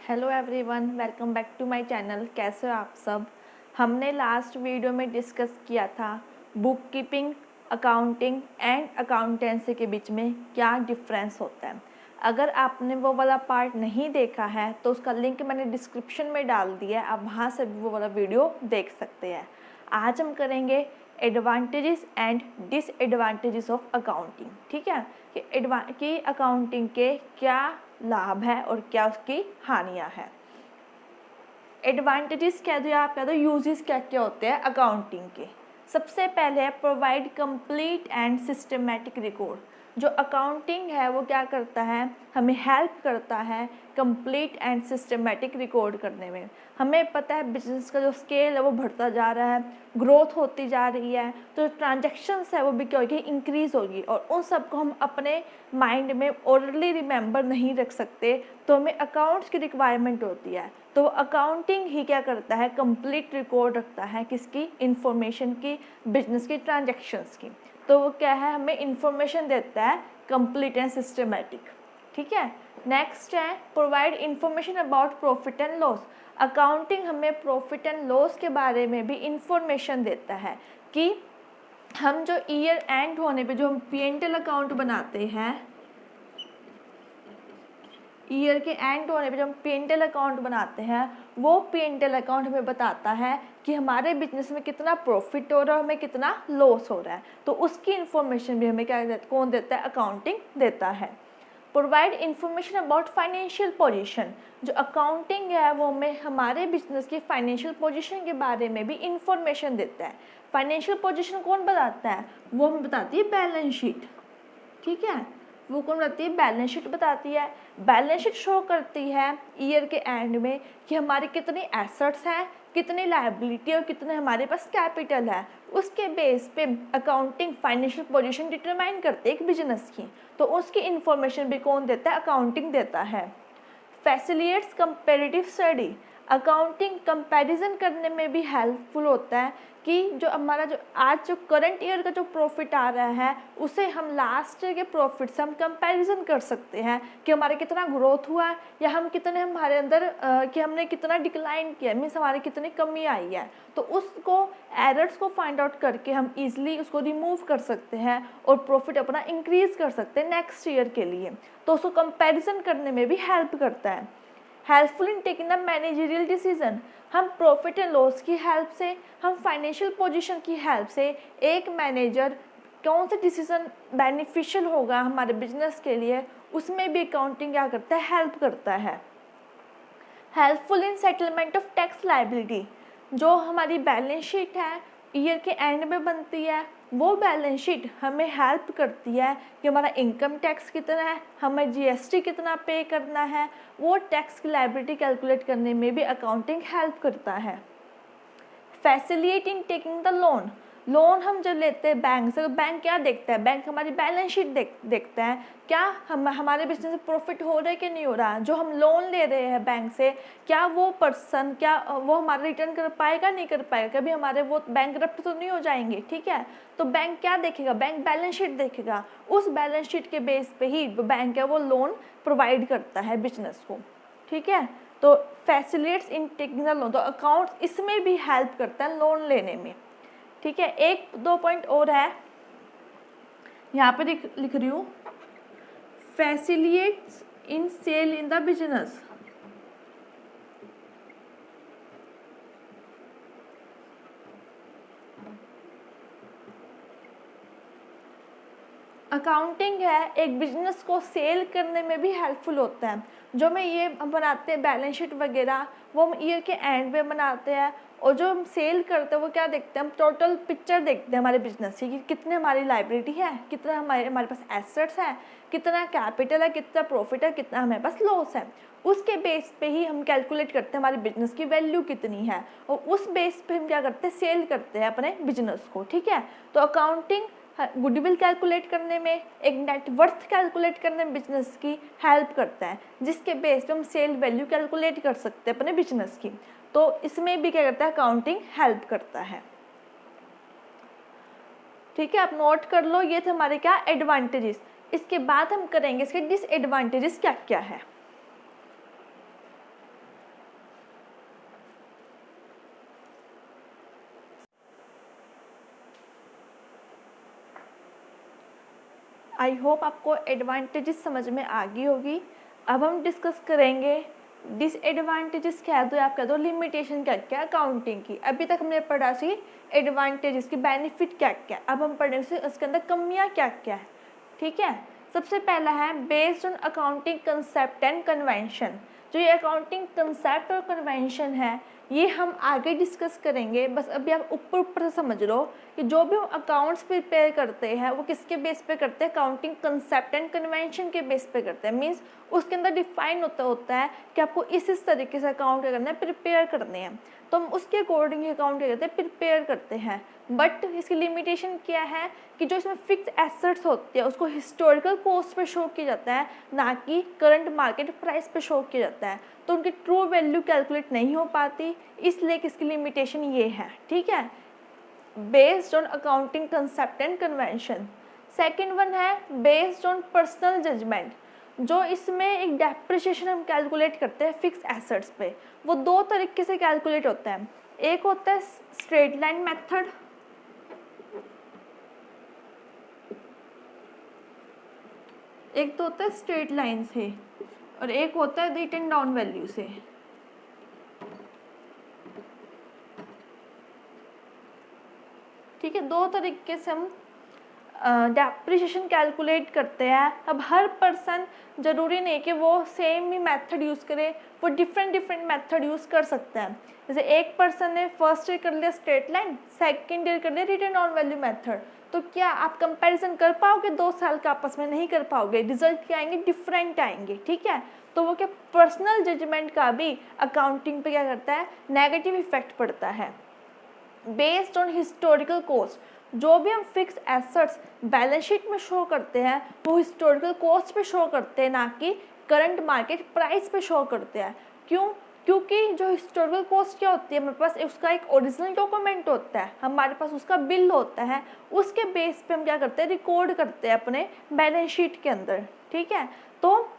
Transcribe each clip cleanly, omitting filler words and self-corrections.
Hello everyone, welcome back to my channel. कैसे हो आप सब। हमने लास्ट वीडियो में डिस्कस किया था book keeping, accounting and accountancy के बीच में क्या डिफरेंस होता है। अगर आपने वो वाला पार्ट नहीं देखा है तो उसका लिंक मैंने डिस्क्रिप्शन में डाल दिया है, आप वहाँ से भी वो वाला वीडियो देख सकते हैं। आज हम करेंगे advantages and disadvantages of accounting. ठीक है कि अकाउंटिंग के क्या लाभ है और क्या उसकी हानियां हैं। एडवांटेजेस कह दो या आप कह दो यूजेस क्या क्या होते हैं अकाउंटिंग के। सबसे पहले है provide complete and systematic record. जो अकाउंटिंग है वो क्या करता है, हमें हेल्प करता है कंप्लीट एंड सिस्टमेटिक रिकॉर्ड करने में। हमें पता है बिजनेस का जो स्केल है वो बढ़ता जा रहा है, ग्रोथ होती जा रही है, तो ट्रांजैक्शंस है वो भी क्या होगी, इंक्रीज होगी, और उन सबको हम अपने माइंड में ओरली रिमेंबर नहीं रख सकते, तो हमें अकाउंट्स की रिक्वायरमेंट होती है। तो अकाउंटिंग ही क्या करता है, कंप्लीट रिकॉर्ड रखता है किसकी, इंफॉर्मेशन की, बिजनेस की, ट्रांजैक्शंस की। तो वो क्या है, हमें इंफॉर्मेशन देता है कंप्लीट एंड सिस्टमेटिक। ठीक है, नेक्स्ट है provide information about profit and loss. Accounting हमें प्रॉफिट एंड लॉस के बारे में भी इंफॉर्मेशन देता है कि हम जो ईयर एंड होने पे जो हम P&L अकाउंट बनाते हैं, ईयर के एंड होने पे जब हम P&L अकाउंट बनाते हैं, वो P&L अकाउंट हमें बताता है कि हमारे बिजनेस में कितना प्रॉफिट हो रहा है, हमें कितना लॉस हो रहा है। तो उसकी इन्फॉर्मेशन भी हमें क्या देता, कौन देता है, अकाउंटिंग देता है। Provide information about financial position. जो अकाउंटिंग है वो हमें हमारे बिजनेस की फाइनेंशियल पोजीशन के बारे में भी इंफॉर्मेशन देता है। फाइनेंशियल पोजीशन कौन बताता है, वो हमें बताती है बैलेंस शीट। ठीक है, वो कौन बताती है, बैलेंस शीट बताती है। बैलेंस शीट शो करती है ईयर के एंड में कि हमारे कितनी एसेट्स हैं, कितनी लायबिलिटी और कितने हमारे पास कैपिटल है। उसके बेस पे अकाउंटिंग फाइनेंशियल पोजीशन डिटरमाइन करते हैं एक बिजनेस की। तो उसकी इंफॉर्मेशन भी कौन देता है, अकाउंटिंग देता है। Facilitates comparative study. Accounting comparison करने में भी हेल्पफुल होता है कि जो हमारा जो आज जो करंट ईयर का जो प्रॉफिट आ रहा है उसे हम लास्ट ईयर के प्रॉफिट से हम कंपैरिजन कर सकते हैं कि हमारा कितना ग्रोथ हुआ है या हम कितने हमारे अंदर कि हमने कितना डिक्लाइन किया, मीन्स हमारी कितनी कमी आई है। तो उसको एरर्स को फाइंड आउट करके हम इजीली उसको रिमूव कर सकते हैं और प्रॉफिट अपना इंक्रीज कर सकते हैं नेक्स्ट ईयर के लिए। तो उसको कंपैरिजन करने में भी हेल्प करता है। Helpful in taking the managerial decision. हम प्रॉफिट एंड लॉस की हेल्प से, हम फाइनेंशियल पोजीशन की हेल्प से एक मैनेजर कौन सा डिसीजन बेनिफिशियल होगा हमारे बिजनेस के लिए, उसमें भी अकाउंटिंग क्या करता है, हेल्प करता है। Helpful in settlement of tax liability. जो हमारी बैलेंस शीट है ईयर के एंड में बनती है, वो बैलेंस शीट हमें हेल्प करती है कि हमारा इनकम टैक्स कितना है, हमें GST कितना पे करना है, वो टैक्स की लायबिलिटी कैलकुलेट करने में भी अकाउंटिंग हेल्प करता है। Facilitate in taking the loan. Loan हम जब लेते हैं बैंक से, तो बैंक क्या देखता है, बैंक हमारी बैलेंस शीट देखता है क्या हमारे बिजनेस में प्रॉफिट हो रहा है कि नहीं हो रहा। जो हम लोन ले रहे हैं बैंक से, क्या वो पर्सन क्या वो हमारा रिटर्न कर पाएगा, नहीं कर पाएगा, कभी हमारे वो बैंकरप्ट तो नहीं हो जाएंगे। ठीक है, तो बैंक क्या देखेगा, बैंक बैलेंस शीट देखेगा। उस बैलेंस शीट के बेस पे ही बैंक है वो लोन प्रोवाइड करता है बिजनेस को। ठीक है, तो facilitates in taking the loan, तो अकाउंट इसमें भी हेल्प करता है लोन लेने में। ठीक है, एक दो पॉइंट और है यहाँ पे लिख रही हूँ, facilitates in sale in the business. Accounting है एक बिजनेस को सेल करने में भी हेल्पफुल होता है। जो मैं ये हम बनाते हैं बैलेंस शीट वगैरह, वो हम ईयर के एंड में बनाते हैं, और जो हम सेल करते हैं वो क्या देखते हैं, हम टोटल पिक्चर देखते हैं हमारे बिजनेस की कि कितने हमारी लायबिलिटी है, कितना हमारे पास एसेट्स है, कितना कैपिटल है, कितना प्रॉफिट है, कितना हमारे पास लॉस है। उसके बेस पे ही हम कैलकुलेट करते हैं हमारे बिजनेस की वैल्यू कितनी है, और उस बेस पे हम क्या करते हैं, सेल करते हैं अपने बिजनेस को। ठीक है, तो अकाउंटिंग गुडविल कैलकुलेट करने में, एक नेटवर्थ कैलकुलेट करने में बिजनेस की हेल्प करता है, जिसके बेस पे हम सेल वैल्यू कैलकुलेट कर सकते हैं अपने बिजनेस की। तो इसमें भी क्या करता है, अकाउंटिंग हेल्प करता है। ठीक है, आप नोट कर लो, ये थे हमारे क्या एडवांटेजेस। इसके बाद हम करेंगे इसके डिसएडवांटेजेस क्या क्या है। आई होप आपको एडवांटेजेस समझ में आ गई होगी। अब हम डिस्कस करेंगे डिसएडवांटेजेस क्या है, तो आप कह दो लिमिटेशन क्या क्या अकाउंटिंग की। अभी तक हमने पढ़ा सी एडवांटेजेस की, बेनिफिट क्या क्या, अब हम पढ़ेंगे उसके अंदर कमियाँ क्या क्या है। ठीक है, सबसे पहला है based on accounting concept and convention. जो ये अकाउंटिंग कंसेप्ट और कन्वेंशन है ये हम आगे डिस्कस करेंगे, बस अभी आप ऊपर ऊपर से समझ लो कि जो भी हम अकाउंट्स प्रिपेयर करते हैं वो किसके बेस पे करते हैं, अकाउंटिंग कंसेप्ट एंड कन्वेंशन के बेस पे करते हैं। मीन्स उसके अंदर डिफाइन होता है कि आपको इस तरीके से अकाउंट क्या करना है, प्रिपेयर करने हैं, तो हम उसके अकॉर्डिंग अकाउंट क्या करते हैं, प्रिपेयर करते हैं। बट इसकी लिमिटेशन क्या है कि जो इसमें फिक्स एसेट्स होती है उसको हिस्टोरिकल कॉस्ट पे शो किया जाता है, ना कि करंट मार्केट प्राइस पे शो किया जाता है, तो उनकी ट्रू वैल्यू कैलकुलेट नहीं हो पाती, इसलिए इसकी लिमिटेशन ये है। ठीक है, based on accounting concept and convention. Second one है बेस्ड ऑन पर्सनल जजमेंट। जो इसमें एक डेप्रिसिएशन हम कैलकुलेट करते हैं फिक्स एसेट्स पे, वो दो तरीके से कैलकुलेट होता है। एक होता है स्ट्रेट लाइन मेथड, एक तो होता है स्ट्रेट लाइन से और एक होता है रिटन डाउन वैल्यू से। ठीक है, दो तरीके से हम डेप्रिसिएशन कैलकुलेट करते हैं। अब हर पर्सन ज़रूरी नहीं कि वो सेम ही मेथड यूज़ करे, वो डिफरेंट मेथड यूज़ कर सकते हैं। जैसे एक पर्सन ने फर्स्ट ईयर कर लिया स्ट्रेट लाइन, सेकेंड ईयर कर लिया रिटन ऑन वैल्यू मेथड, तो क्या आप कंपैरिजन कर पाओगे 2 साल का आपस में? नहीं कर पाओगे, रिजल्ट क्या आएंगे, डिफरेंट आएंगे। ठीक है, तो वो क्या पर्सनल जजमेंट का भी अकाउंटिंग पे क्या करता है, नेगेटिव इफेक्ट पड़ता है। बेस्ड ऑन हिस्टोरिकल कॉस्ट, जो भी हम फिक्स एसेट्स बैलेंस शीट में शो करते हैं वो हिस्टोरिकल कॉस्ट पे शो करते हैं, ना कि करंट मार्केट प्राइस पे शो करते हैं। क्यों? क्योंकि जो हिस्टोरिकल कॉस्ट क्या होती है, हमारे पास उसका एक ओरिजिनल डॉक्यूमेंट होता है, हमारे पास उसका बिल होता है, उसके बेस पे हम क्या करते हैं, रिकॉर्ड करते हैं अपने बैलेंस शीट के अंदर। ठीक है, तो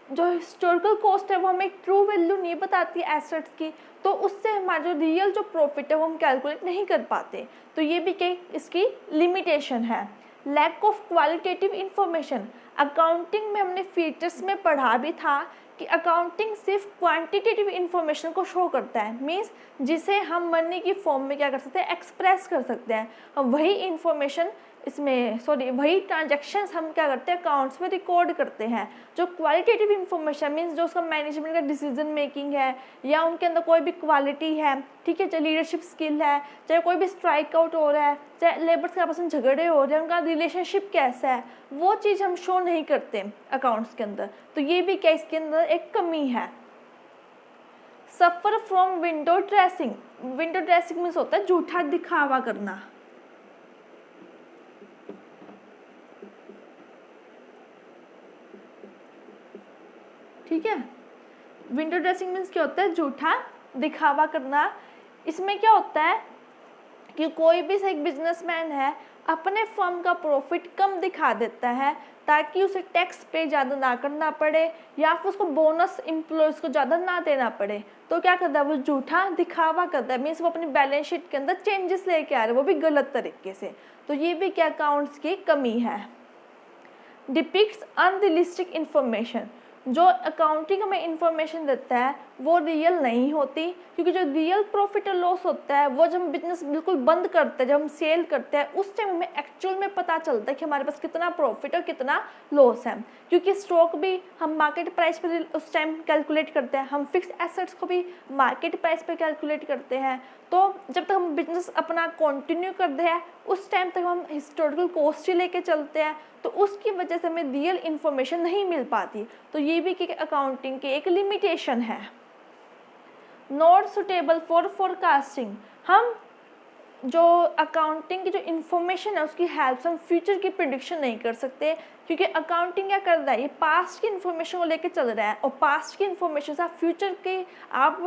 जो हिस्टोरिकल कॉस्ट है वो हमें ट्रू वैल्यू नहीं बताती है एसेट्स की, तो उससे हमारा जो रियल जो प्रॉफिट है वो हम कैलकुलेट नहीं कर पाते। तो ये भी क्या इसकी लिमिटेशन है। Lack of qualitative information, accounting में हमने फीचर्स में पढ़ा भी था कि अकाउंटिंग सिर्फ क्वांटिटेटिव इंफॉर्मेशन को शो करता है, मीन्स जिसे हम मनी की फॉर्म में क्या कर सकते हैं, एक्सप्रेस कर सकते हैं। वही इंफॉर्मेशन इसमें वही ट्रांजैक्शंस हम क्या करते हैं, अकाउंट्स में रिकॉर्ड करते हैं। जो क्वालिटेटिव इंफॉर्मेशन मीन्स जो उसका मैनेजमेंट का डिसीजन मेकिंग है या उनके अंदर कोई भी क्वालिटी है, ठीक है, चाहे लीडरशिप स्किल है, चाहे कोई भी स्ट्राइक आउट हो रहा है, चाहे लेबर्स के आपस में झगड़े हो रहे हैं, उनका रिलेशनशिप कैसा है, वो चीज़ हम शो नहीं करते अकाउंट्स के अंदर। तो ये भी क्या इसके अंदर एक कमी है। Suffer from window dressing, window dressing means होता है झूठा दिखावा करना। ठीक है, विंडो ड्रेसिंग मीन्स क्या होता है, झूठा दिखावा करना। इसमें क्या होता है कि कोई भी एक बिजनेसमैन है अपने फर्म का प्रॉफिट कम दिखा देता है ताकि उसे टैक्स पे ज़्यादा ना करना पड़े या फिर उसको बोनस एम्प्लॉयज़ को ज़्यादा ना देना पड़े, तो क्या करता है वो झूठा दिखावा करता है। मीन्स वो अपनी बैलेंस शीट के अंदर चेंजेस लेके आ रहे हैं, वो भी गलत तरीके से। तो ये भी क्या अकाउंट्स की कमी है। डिपिक्ट्स अनरियलिस्टिक इन्फॉर्मेशन, जो अकाउंटिंग हमें इंफॉर्मेशन देता है वो रियल नहीं होती, क्योंकि जो रियल प्रॉफिट और लॉस होता है वो जब हम बिजनेस बिल्कुल बंद करते हैं, जब हम सेल करते हैं, उस टाइम हमें एक्चुअल में पता चलता है कि हमारे पास कितना प्रॉफिट और कितना लॉस है। क्योंकि स्टॉक भी हम मार्केट प्राइस पर उस टाइम कैलकुलेट करते हैं, हम फिक्स एसेट्स को भी मार्केट प्राइस पर कैलकुलेट करते हैं। तो जब तक हम बिजनेस अपना कंटिन्यू करते हैं उस टाइम तक हम हिस्टोरिकल कॉस्ट ही लेके चलते हैं, तो उसकी वजह से हमें रियल इन्फॉर्मेशन नहीं मिल पाती। तो ये भी कि अकाउंटिंग की एक लिमिटेशन है। नॉट सुटेबल फॉर फोरकास्टिंग, हम जो अकाउंटिंग की जो इन्फॉर्मेशन है उसकी हेल्प से हम फ्यूचर की प्रिडिक्शन नहीं कर सकते, क्योंकि अकाउंटिंग क्या कर रहा है, ये पास्ट की इन्फॉर्मेशन को लेकर चल रहा है और पास्ट की इन्फॉर्मेशन से आप फ्यूचर के आप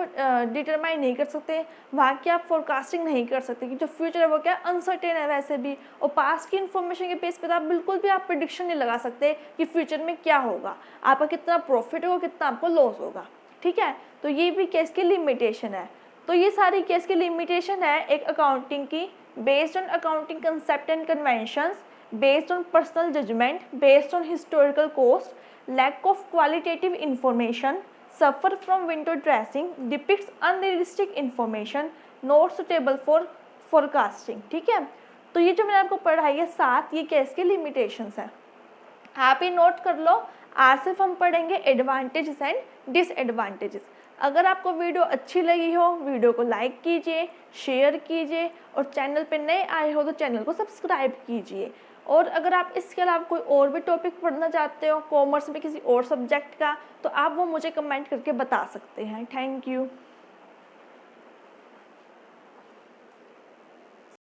डिटरमाइन नहीं कर सकते, वहाँ की आप फोरकास्टिंग नहीं कर सकते, क्योंकि जो फ्यूचर है वो क्या अनसर्टेन है वैसे भी, और पास्ट की इन्फॉर्मेशन के बेस पर आप बिल्कुल भी आप प्रिडिक्शन नहीं लगा सकते कि फ्यूचर में क्या होगा, आपका कितना प्रॉफिट होगा, कितना आपको लॉस होगा। ठीक है, तो ये भी केस की लिमिटेशन है। तो ये सारी केस की लिमिटेशन है एक अकाउंटिंग की, based on accounting concept and conventions based on personal judgment, based on historical cost, lack of qualitative information, suffer from window dressing, depicts unrealistic information, not suitable for forecasting। ठीक है, तो ये जो मैंने आपको पढ़ाई है 7, ये क्या इसके लिमिटेशंस हैं, आप ये नोट कर लो। आज सिर्फ हम पढ़ेंगे एडवांटेजेस एंड डिसएडवांटेजेस। अगर आपको वीडियो अच्छी लगी हो, वीडियो को लाइक कीजिए, शेयर कीजिए, और चैनल पे नए आए हो तो चैनल को सब्सक्राइब कीजिए। और अगर आप इसके अलावा कोई और भी टॉपिक पढ़ना चाहते हो कॉमर्स में किसी और सब्जेक्ट का, तो आप वो मुझे कमेंट करके बता सकते हैं। Thank you.